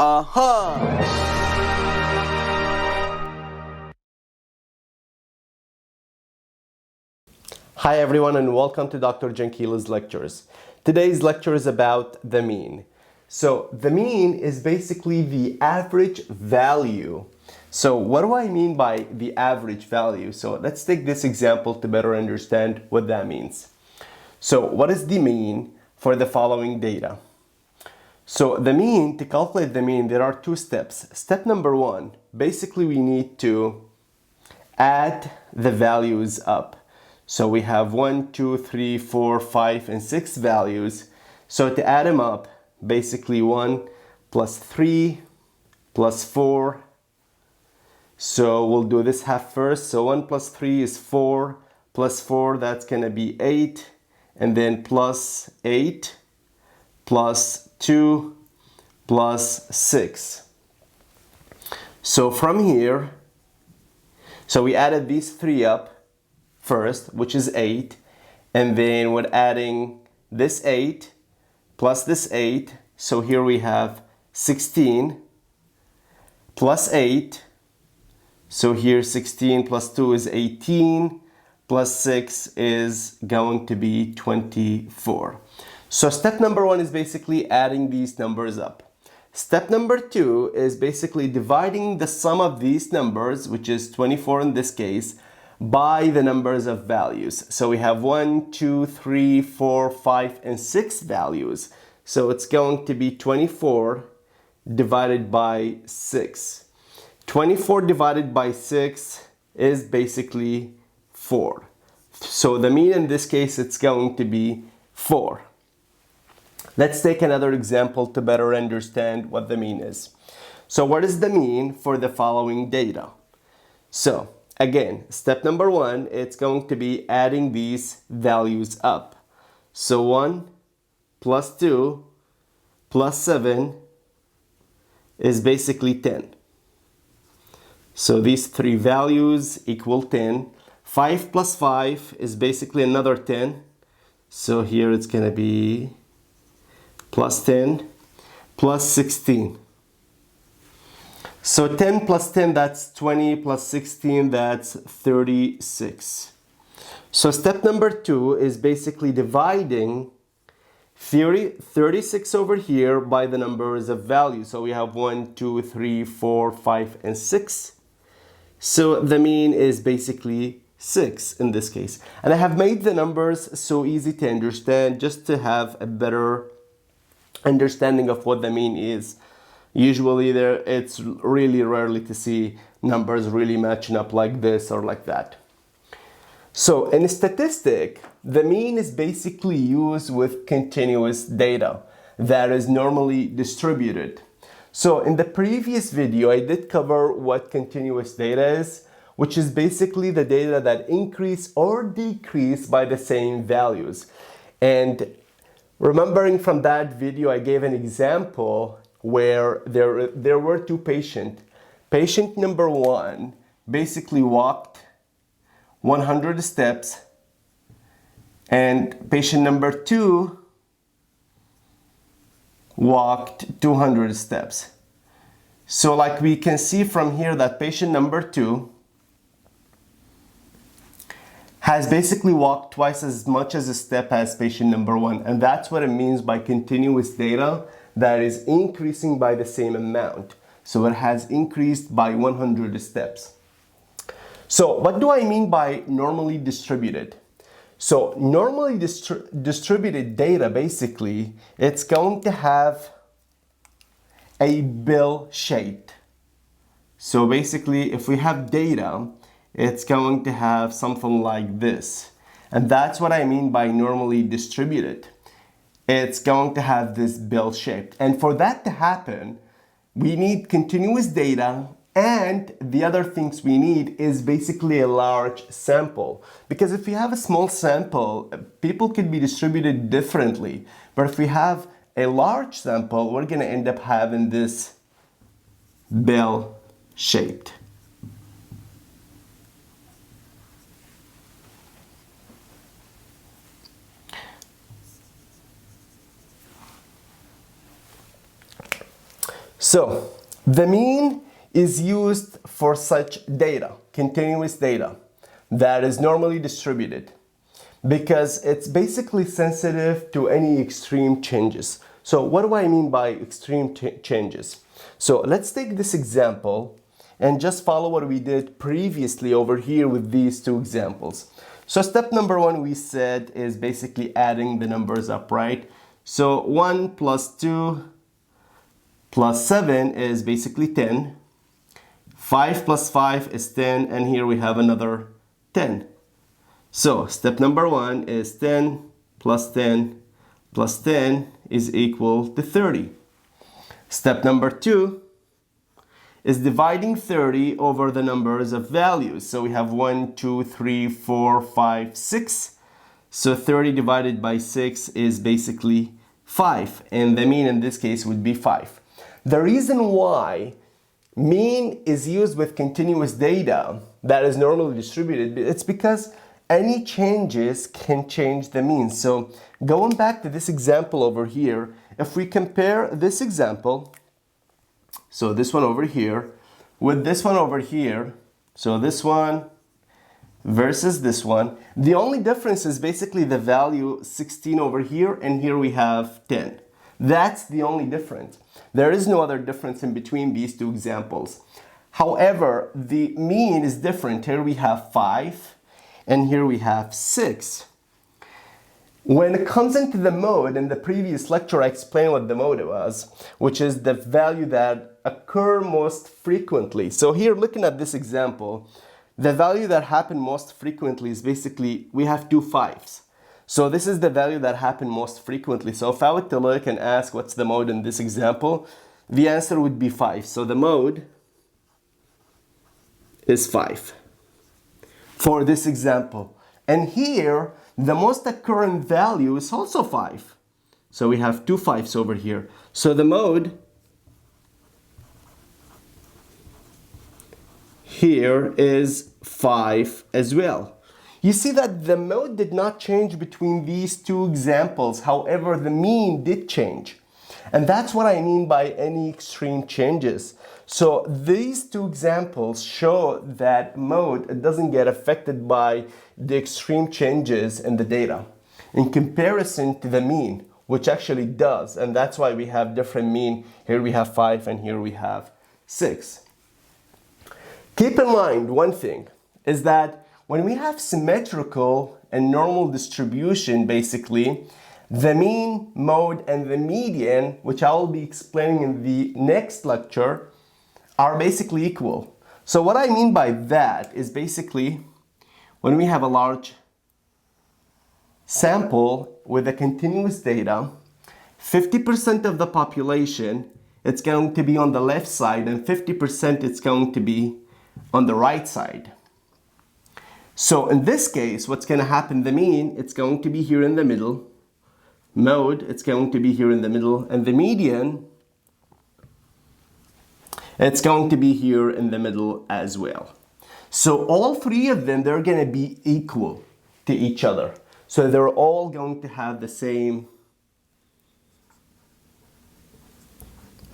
Aha! Hi everyone and welcome to Dr. Jankila's lectures. Today's lecture is about the mean. So the mean is basically the average value. So what do I mean by the average value? So let's take this example to better understand what that means. So what is the mean for the following data? So the mean, to calculate the mean, there are two steps. Step number one, basically we need to add the values up. So we have 1, 2, 3, 4, 5, and 6 values. So to add them up, basically 1 plus 3 plus 4. So we'll do this half first. So 1 plus 3 is 4, plus 4, that's going to be 8. And then plus 8, plus 2, plus 6. So from here, so we added these three up first, which is 8, and then we're adding this 8 plus this 8, so here we have 16 plus 8, so here 16 plus 2 is 18, plus 6 is going to be 24. So step number one is basically adding these numbers up. Step number two is basically dividing the sum of these numbers, which is 24 in this case, by the numbers of values. So we have 1, 2, 3, 4, 5, and 6 values. So it's going to be 24 divided by 6. 24 divided by 6 is basically 4. So the mean in this case, it's going to be 4. Let's take another example to better understand what the mean is. So what is the mean for the following data? So again, step number one, it's going to be adding these values up. So 1 plus 2 plus 7 is basically 10. So these three values equal 10. 5 plus 5 is basically another 10. So here it's going to be plus 10 plus 16. So 10 plus 10, that's 20, plus 16, that's 36. So step number two is basically dividing 36 over here by the numbers of values. So we have 1, 2, 3, 4, 5, and 6. So the mean is basically 6 in this case. And I have made the numbers so easy to understand just to have a better understanding of what the mean is. Usually it's really rarely to see numbers really matching up like this or like that. So in statistic, the mean is basically used with continuous data that is normally distributed. So in the previous video, I did cover what continuous data is, which is basically the data that increase or decrease by the same values. And remembering from that video, I gave an example where there were two patients. Patient number one basically walked 100 steps, and patient number two walked 200 steps. So like we can see from here that patient number two has basically walked twice as much as a step as patient number one, and that's what it means by continuous data that is increasing by the same amount. So it has increased by 100 steps. So what do I mean by normally distributed? So normally distributed data, basically, it's going to have a bell shape. So basically, if we have data, it's going to have something like this. And that's what I mean by normally distributed. It's going to have this bell shape. And for that to happen, we need continuous data, and the other things we need is basically a large sample. Because if we have a small sample, people could be distributed differently. But if we have a large sample, we're going to end up having this bell shaped. So the mean is used for such data, continuous data, that is normally distributed because it's basically sensitive to any extreme changes. So what do I mean by extreme changes? So let's take this example and just follow what we did previously over here with these two examples. So step number one, we said, is basically adding the numbers up, right? So 1 plus 2 plus 7 is basically 10. 5 plus 5 is 10, and here we have another 10. So step number one is 10 plus 10 plus 10 is equal to 30. Step number two is dividing 30 over the numbers of values. So we have 1, 2, 3, 4, 5, 6. So 30 divided by 6 is basically 5. And the mean in this case would be 5. The reason why mean is used with continuous data that is normally distributed, it's because any changes can change the mean. So going back to this example over here, if we compare this example, so this one over here with this one over here, so this one versus this one, the only difference is basically the value 16 over here, and here we have 10. That's the only difference. There is no other difference in between these two examples. However, the mean is different. Here we have 5 and here we have 6. When it comes into the mode, in the previous lecture I explained what the mode was, which is the value that occur most frequently. So here, looking at this example, the value that happened most frequently is basically, we have two 5s. So this is the value that happened most frequently. So if I were to look and ask what's the mode in this example, the answer would be 5. So the mode is 5 for this example. And here, the most occurrent value is also 5. So we have two 5s over here. So the mode here is 5 as well. You see that the mode did not change between these two examples. However, the mean did change. And that's what I mean by any extreme changes. So these two examples show that mode doesn't get affected by the extreme changes in the data in comparison to the mean, which actually does. And that's why we have different mean. Here we have 5 and here we have 6. Keep in mind one thing is that when we have symmetrical and normal distribution, basically, the mean, mode, and the median, which I will be explaining in the next lecture, are basically equal. So what I mean by that is basically when we have a large sample with a continuous data, 50% of the population, it's going to be on the left side, and 50% it's going to be on the right side. So in this case, what's going to happen, the mean, it's going to be here in the middle. Mode, it's going to be here in the middle. And the median, it's going to be here in the middle as well. So all three of them, they're going to be equal to each other. So they're all going to have the same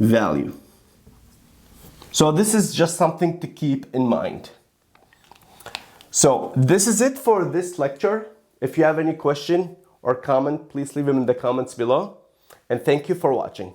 value. So this is just something to keep in mind. So this is it for this lecture. If you have any question or comment, please leave them in the comments below. And thank you for watching.